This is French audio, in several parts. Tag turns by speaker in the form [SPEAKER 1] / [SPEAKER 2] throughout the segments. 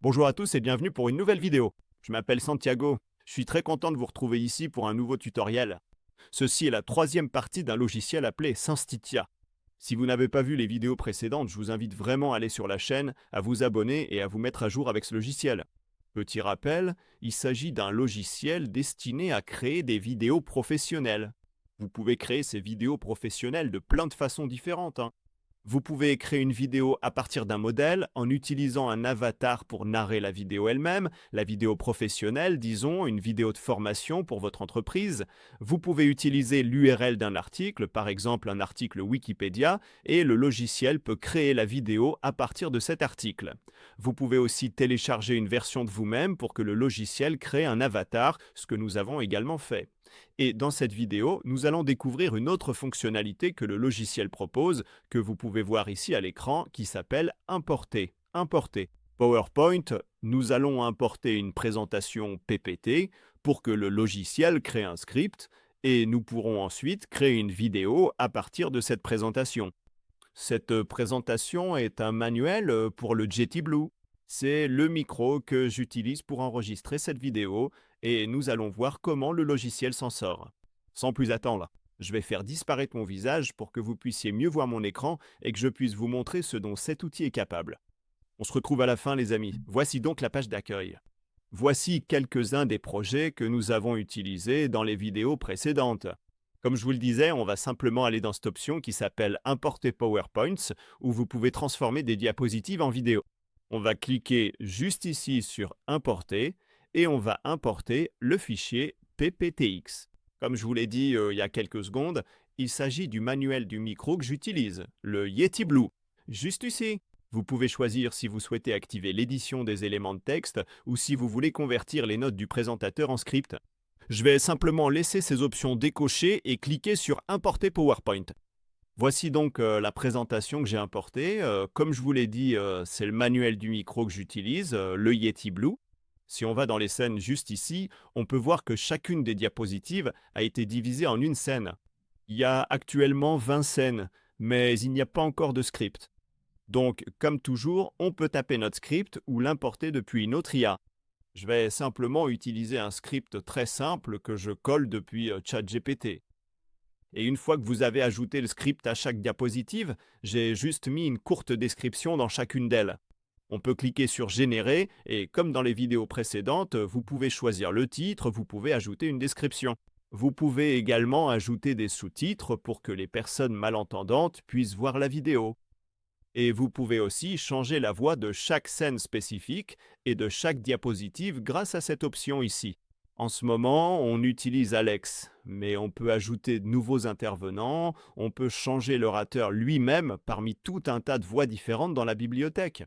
[SPEAKER 1] Bonjour à tous et bienvenue pour une nouvelle vidéo. Je m'appelle Santiago. Je suis très content de vous retrouver ici pour un nouveau tutoriel. Ceci est la troisième partie d'un logiciel appelé Senstitia. Si vous n'avez pas vu les vidéos précédentes, je vous invite vraiment à aller sur la chaîne, à vous abonner et à vous mettre à jour avec ce logiciel. Petit rappel, il s'agit d'un logiciel destiné à créer des vidéos professionnelles. Vous pouvez créer ces vidéos professionnelles de plein de façons différentes. Vous pouvez créer une vidéo à partir d'un modèle en utilisant un avatar pour narrer la vidéo elle-même, la vidéo professionnelle, disons, une vidéo de formation pour votre entreprise. Vous pouvez utiliser l'URL d'un article, par exemple un article Wikipédia, et le logiciel peut créer la vidéo à partir de cet article. Vous pouvez aussi télécharger une version de vous-même pour que le logiciel crée un avatar, ce que nous avons également fait. Et dans cette vidéo, nous allons découvrir une autre fonctionnalité que le logiciel propose, que vous pouvez voir ici à l'écran, qui s'appelle Importer. Importer. PowerPoint, nous allons importer une présentation PPT pour que le logiciel crée un script et nous pourrons ensuite créer une vidéo à partir de cette présentation. Cette présentation est un manuel pour le Yeti Blue. C'est le micro que j'utilise pour enregistrer cette vidéo et nous allons voir comment le logiciel s'en sort. Sans plus attendre, je vais faire disparaître mon visage pour que vous puissiez mieux voir mon écran et que je puisse vous montrer ce dont cet outil est capable. On se retrouve à la fin les amis. Voici donc la page d'accueil. Voici quelques-uns des projets que nous avons utilisés dans les vidéos précédentes. Comme je vous le disais, on va simplement aller dans cette option qui s'appelle Importer PowerPoints, où vous pouvez transformer des diapositives en vidéo. On va cliquer juste ici sur Importer et on va importer le fichier PPTX. Comme je vous l'ai dit il y a quelques secondes, il s'agit du manuel du micro que j'utilise, le Yeti Blue. Juste ici. Vous pouvez choisir si vous souhaitez activer l'édition des éléments de texte ou si vous voulez convertir les notes du présentateur en script. Je vais simplement laisser ces options décochées et cliquer sur Importer PowerPoint. Voici donc la présentation que j'ai importée. Comme je vous l'ai dit, c'est le manuel du micro que j'utilise, le Yeti Blue. Si on va dans les scènes juste ici, on peut voir que chacune des diapositives a été divisée en une scène. Il y a actuellement 20 scènes, mais il n'y a pas encore de script. Donc, comme toujours, on peut taper notre script ou l'importer depuis une autre IA. Je vais simplement utiliser un script très simple que je colle depuis ChatGPT. Et une fois que vous avez ajouté le script à chaque diapositive, j'ai juste mis une courte description dans chacune d'elles. On peut cliquer sur Générer et comme dans les vidéos précédentes, vous pouvez choisir le titre, vous pouvez ajouter une description. Vous pouvez également ajouter des sous-titres pour que les personnes malentendantes puissent voir la vidéo. Et vous pouvez aussi changer la voix de chaque scène spécifique et de chaque diapositive grâce à cette option ici. En ce moment, on utilise Alex, mais on peut ajouter de nouveaux intervenants, on peut changer l'orateur lui-même parmi tout un tas de voix différentes dans la bibliothèque.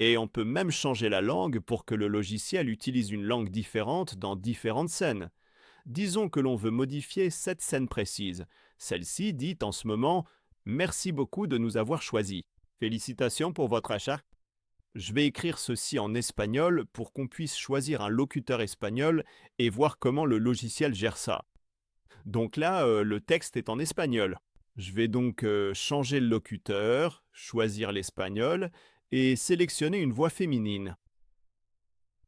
[SPEAKER 1] Et on peut même changer la langue pour que le logiciel utilise une langue différente dans différentes scènes. Disons que l'on veut modifier cette scène précise. Celle-ci dit en ce moment « Merci beaucoup de nous avoir choisis. Félicitations pour votre achat ». Je vais écrire ceci en espagnol pour qu'on puisse choisir un locuteur espagnol et voir comment le logiciel gère ça. Donc là, le texte est en espagnol. Je vais donc changer le locuteur, choisir l'espagnol et sélectionner une voix féminine.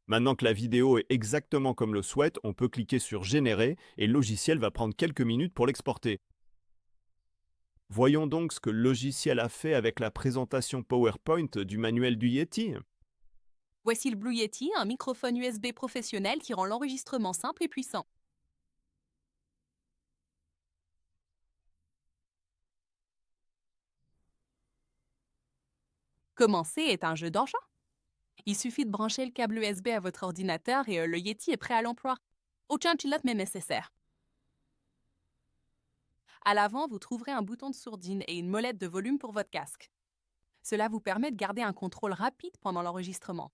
[SPEAKER 1] Maintenant que la vidéo est exactement comme le souhaite, on peut cliquer sur Générer et le logiciel va prendre quelques minutes pour l'exporter. Voyons donc ce que le logiciel a fait avec la présentation PowerPoint du manuel du Yeti.
[SPEAKER 2] Voici le Blue Yeti, un microphone USB professionnel qui rend l'enregistrement simple et puissant. Commencer est un jeu d'enchant. Il suffit de brancher le câble USB à votre ordinateur et le Yeti est prêt à l'emploi. Aucun pilote mais nécessaire. À l'avant, vous trouverez un bouton de sourdine et une molette de volume pour votre casque. Cela vous permet de garder un contrôle rapide pendant l'enregistrement.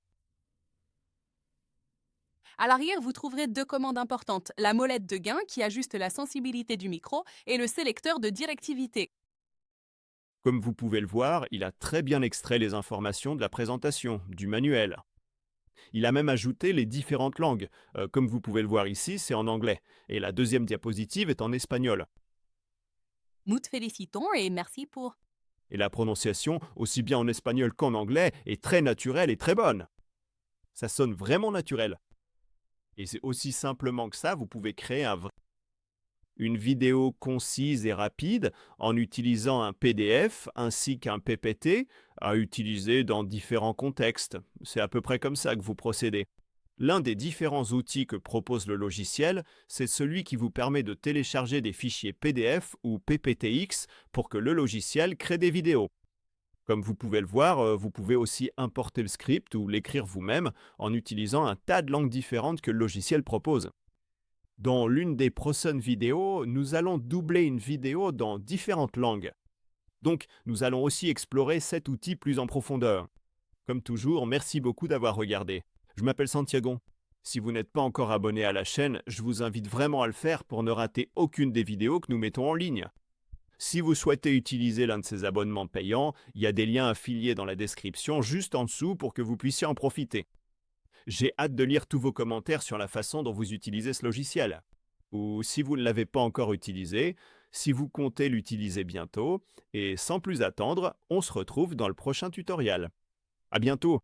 [SPEAKER 2] À l'arrière, vous trouverez deux commandes importantes, la molette de gain qui ajuste la sensibilité du micro et le sélecteur de directivité.
[SPEAKER 1] Comme vous pouvez le voir, il a très bien extrait les informations de la présentation, du manuel. Il a même ajouté les différentes langues. Comme vous pouvez le voir ici, c'est en anglais. Et la deuxième diapositive est en espagnol.
[SPEAKER 2] Nous te félicitons et merci pour...
[SPEAKER 1] Et la prononciation, aussi bien en espagnol qu'en anglais, est très naturelle et très bonne. Ça sonne vraiment naturel. Et c'est aussi simplement que ça, vous pouvez créer une vidéo concise et rapide en utilisant un PDF ainsi qu'un PPT à utiliser dans différents contextes. C'est à peu près comme ça que vous procédez. L'un des différents outils que propose le logiciel, c'est celui qui vous permet de télécharger des fichiers PDF ou PPTX pour que le logiciel crée des vidéos. Comme vous pouvez le voir, vous pouvez aussi importer le script ou l'écrire vous-même en utilisant un tas de langues différentes que le logiciel propose. Dans l'une des prochaines vidéos, nous allons doubler une vidéo dans différentes langues. Donc, nous allons aussi explorer cet outil plus en profondeur. Comme toujours, merci beaucoup d'avoir regardé. Je m'appelle Santiago. Si vous n'êtes pas encore abonné à la chaîne, je vous invite vraiment à le faire pour ne rater aucune des vidéos que nous mettons en ligne. Si vous souhaitez utiliser l'un de ces abonnements payants, il y a des liens affiliés dans la description juste en dessous pour que vous puissiez en profiter. J'ai hâte de lire tous vos commentaires sur la façon dont vous utilisez ce logiciel. Ou si vous ne l'avez pas encore utilisé, si vous comptez l'utiliser bientôt, et sans plus attendre, on se retrouve dans le prochain tutoriel. À bientôt!